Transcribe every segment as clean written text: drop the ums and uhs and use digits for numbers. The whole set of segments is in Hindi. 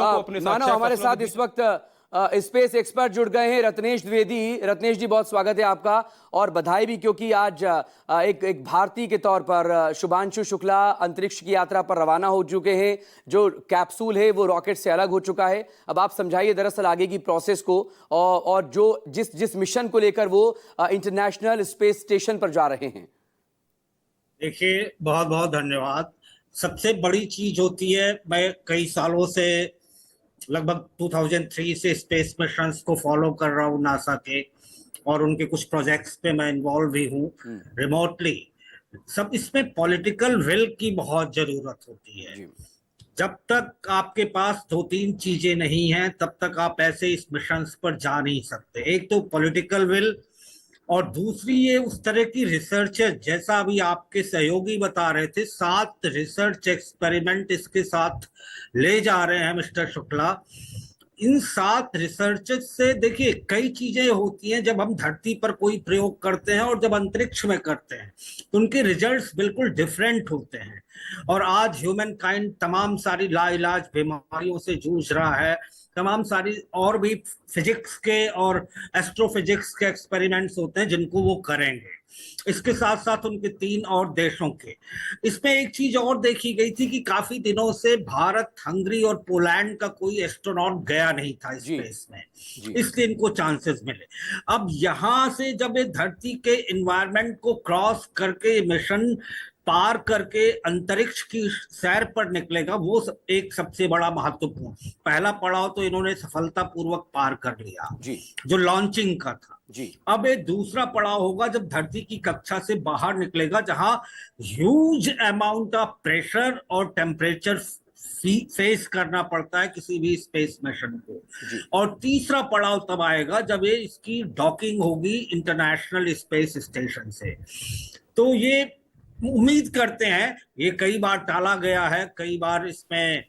अपने मानो साथ हमारे साथ इस वक्त स्पेस एक्सपर्ट जुड़ गए हैं रत्नेश द्विवेदी। रत्नेश जी, बहुत स्वागत है आपका और बधाई भी, क्योंकि आज एक भारतीय के तौर पर शुभांशु शुक्ला अंतरिक्ष की यात्रा पर रवाना हो चुके हैं। जो कैप्सूल है वो रॉकेट से अलग हो चुका है। अब आप समझाइए दरअसल आगे की प्रोसेस को, और जो जिस मिशन को लेकर वो इंटरनेशनल स्पेस स्टेशन पर जा रहे हैं। देखिए, बहुत बहुत धन्यवाद। सबसे बड़ी चीज होती है, मैं कई सालों से लगभग 2003 से स्पेस मिशंस को फॉलो कर रहा हूँ नासा के, और उनके कुछ प्रोजेक्ट्स पे मैं इन्वॉल्व भी हूँ रिमोटली। सब इसमें पॉलिटिकल विल की बहुत जरूरत होती है। जब तक आपके पास दो तीन चीजें नहीं हैं तब तक आप ऐसे इस मिशंस पर जा नहीं सकते। एक तो पॉलिटिकल विल, और दूसरी ये उस तरह की रिसर्च है, जैसा अभी आपके सहयोगी बता रहे थे, 7 रिसर्च एक्सपेरिमेंट इसके साथ ले जा रहे हैं मिस्टर शुक्ला। इन 7 रिसर्च से देखिए कई चीजें होती हैं। जब हम धरती पर कोई प्रयोग करते हैं और जब अंतरिक्ष में करते हैं तो उनके रिजल्ट्स बिल्कुल डिफरेंट होते हैं। और आज ह्यूमन काइंड तमाम सारी लाइलाज बीमारियों से जूझ रहा है। तमाम सारी और भी फिजिक्स के और एस्ट्रोफिजिक्स के एक्सपेरिमेंट्स होते हैं जिनको वो करेंगे। इसके साथ साथ उनके 3 और देशों के। इसमें एक चीज और देखी गई थी कि काफी दिनों से भारत, हंगरी और पोलैंड का कोई एस्ट्रोनॉट गया नहीं था स्पेस में, इसलिए इनको चांसेस मिले। अब यहां से जब ये धरती के एनवायरनमेंट को क्रॉस करके मिशन पार करके अंतरिक्ष की सैर पर निकलेगा, वो एक सबसे बड़ा महत्वपूर्ण पहला पड़ाव तो इन्होंने सफलतापूर्वक पार कर लिया जो लॉन्चिंग का था। अब एक दूसरा पड़ाव होगा जब धरती की कक्षा से बाहर निकलेगा, जहां ह्यूज अमाउंट ऑफ प्रेशर और टेम्परेचर फेस करना पड़ता है किसी भी स्पेस मिशन को। और तीसरा पड़ाव तब आएगा जब ये इसकी डॉकिंग होगी इंटरनेशनल स्पेस स्टेशन से। तो ये उम्मीद करते हैं, ये कई बार टाला गया है, कई बार इसमें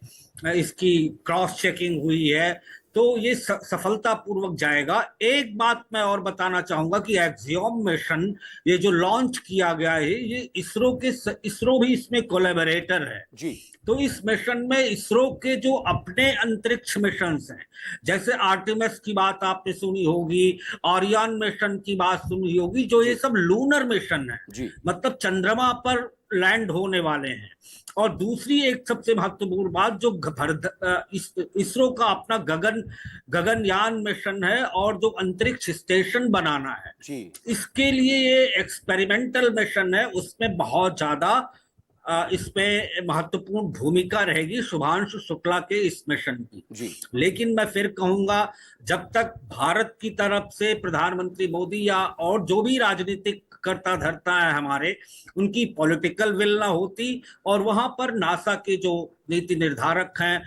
इसकी क्रॉस चेकिंग हुई है, तो ये सफलतापूर्वक जाएगा। एक बात मैं और बताना चाहूंगा कि एक्सियोम मिशन ये जो लॉन्च किया गया है, ये इसरो भी इसमें कोलैबोरेटर है जी। तो इस मिशन में इसरो के जो अपने अंतरिक्ष मिशंस हैं, जैसे आर्टेमिस की बात आपने सुनी होगी, ओरियन मिशन की बात सुनी होगी, जो ये सब लूनर मिशन है, मतलब चंद्रमा पर लैंड होने वाले हैं। और दूसरी एक सबसे महत्वपूर्ण बात, जो इसरो का अपना गगनयान मिशन है और जो अंतरिक्ष स्टेशन बनाना है इसके लिए ये एक्सपेरिमेंटल मिशन है, उसमें बहुत ज्यादा इसमें महत्वपूर्ण भूमिका रहेगी शुभांशु शुक्ला के इस मिशन की। लेकिन मैं फिर कहूंगा, जब तक भारत की तरफ से प्रधानमंत्री मोदी या और जो भी राजनीतिक करता धरता है हमारे, उनकी पॉलिटिकल विल ना होती, और वहां पर नासा के जो नीति निर्धारक हैं,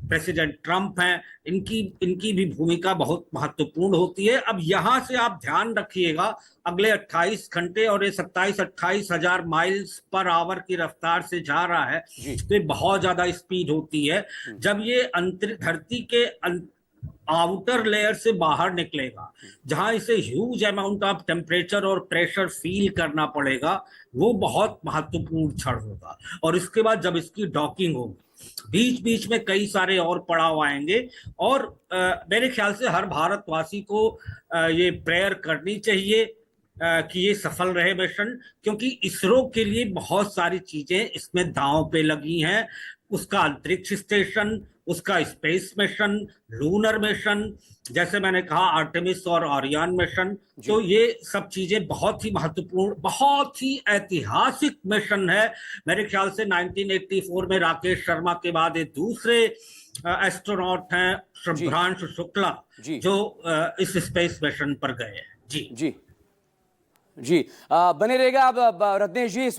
प्रेसिडेंट ट्रंप हैं, इनकी भी भूमिका बहुत महत्वपूर्ण होती है। अब यहां से आप ध्यान रखिएगा, अगले 28 घंटे और ये 27-28 हजार माइल्स पर आवर की रफ्तार से जा रहा है, तो ये बहुत ज्यादा स्पीड होती है। जब ये धरती के आउटर लेयर से बाहर निकलेगा, जहां इसे ह्यूज अमाउंट ऑफ टेम्परेचर और प्रेशर फील करना पड़ेगा, वो बहुत महत्वपूर्ण क्षण होगा। और इसके बाद जब इसकी डॉकिंग होगी, बीच बीच में कई सारे और पड़ाव आएंगे, और मेरे ख्याल से हर भारतवासी को ये प्रेयर करनी चाहिए कि ये सफल रहे मिशन, क्योंकि इसरो के लिए बहुत सारी चीजें इसमें दांव पे लगी हैं। उसका अंतरिक्ष स्टेशन, उसका स्पेस मिशन, लूनर मिशन, जैसे मैंने कहा आर्टेमिस और ओरियन मिशन, तो ये सब चीजें बहुत ही महत्वपूर्ण, बहुत ही ऐतिहासिक मिशन है। मेरे ख्याल से 1984 में राकेश शर्मा के बाद ये दूसरे एस्ट्रोनॉट हैं शुभांशु शुक्ला जो इस स्पेस मिशन पर गए हैं। जी बने रहेगा अब रत्नेश जी।